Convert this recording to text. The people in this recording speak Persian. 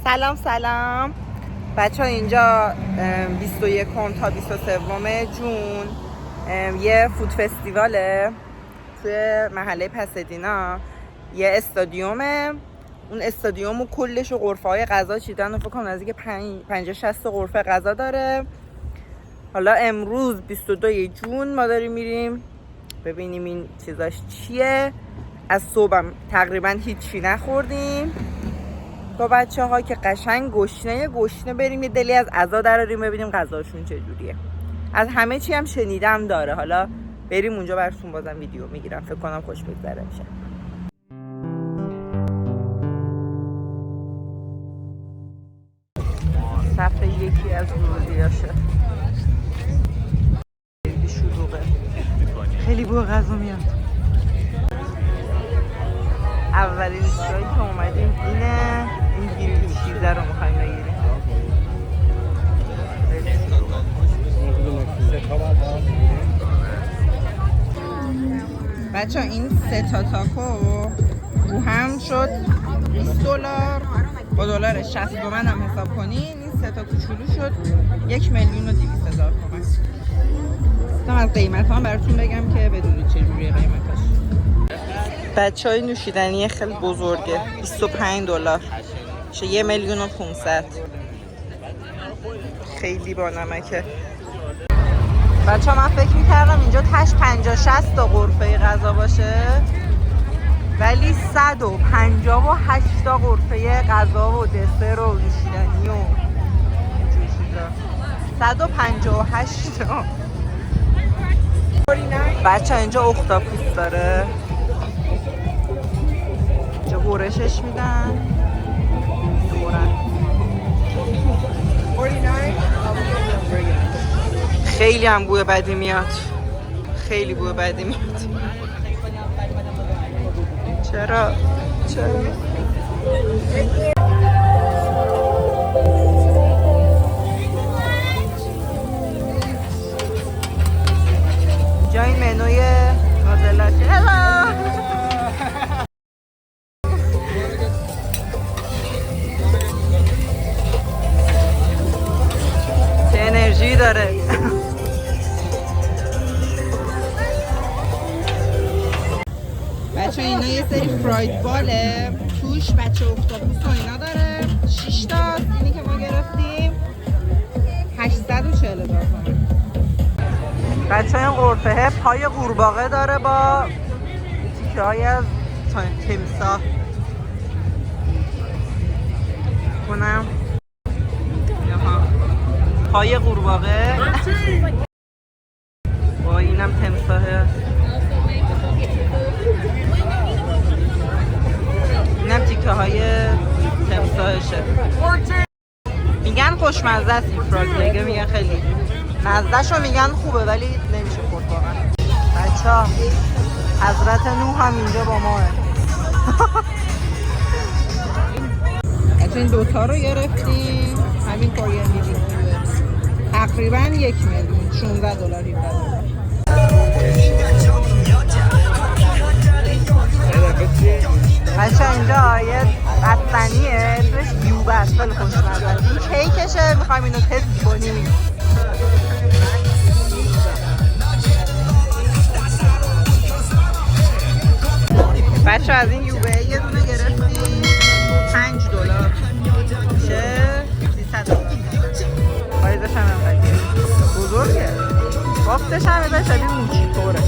سلام بچه ها، اینجا 21 تا 23 جون یه فود فستیواله توی محله پسدینا. یه استادیومه، اون استادیوم و کلش و غرفه های غذا چیدن و فکر کنم نزدیک 50-60 غرفه غذا داره. حالا امروز 22 جون ما داریم میریم ببینیم این چیزاش چیه. از صبحم تقریبا هیچی نخوردیم با بچه ها که قشنگ گشنه بریم یه دلی از عزا دراریم ببینیم غذاشون چجوریه. از همه چی هم شنیدم داره. حالا بریم اونجا براتون بازم ویدیو میگیرم، فکر کنم خوش بگذره میشه. صفحه یکی از ورودیاشه، خیلی شلوغه، خیلی بو غذا میاد. اولین جایی که اومدیم اینه، این چیزه رو میخوایم بگیریم. بچه این 3 تا تاکو رو هم شد $20 با دلار 60 تومن هم حساب کنین. این 3 تا کوچولو شد 1,200,000 تومن. از قیمت ها براتون بگم که بدونید چجوریه قیمتش. بچه های نوشیدنی خیلی بزرگه، $25 میشه 1,500,000. خیلی با نمکه. بچه ها من فکر میکردم اینجا تش 50-60 تا غرفه غذا باشه، ولی 158 تا غرفه غذا و دسر و نوشیدنی و اینجور چیزا. 158 تا. بچه ها اینجا اختاپوس داره، اینجا برشش میدن خیلی هم بوی بدی میاد، خیلی بوی بدی میاد. چرا؟ جا این منوی نازلاته. چه انرژی داره. بچه اینا یه سری فراید باله، توش بچه اختاپوس و اینا داره. 6 تا اینی که ما گرفتیم 840,000 تومان. بچه این غرفه پای قورباغه داره با تیکه های از تمساح. کنم پای قورباغه با اینم تمساحه، اینم تیکه های تمساحشه. میگن خوشمزه است این فراگ لگه، میگن خیلی مزدهشو میگن خوبه ولی نمیشه خورد واقعا. بچه ها حضرت نوح هم اینجا با ماه. این دوتا رو گرفتیم، همین کورینگی تقریبا 1,000,000 $16 بچه اینجا یه بستنیه اسمش یوبست، خیلی خوشمزه. این کیکشه، میخوایم اینو تست کنیم. بچه از این یوبه یه دونه گرفتیم $5 میشه 300. پایزش هم اینقدر بزرگه، بافتش هم اینقدر شبیه موچی طوره.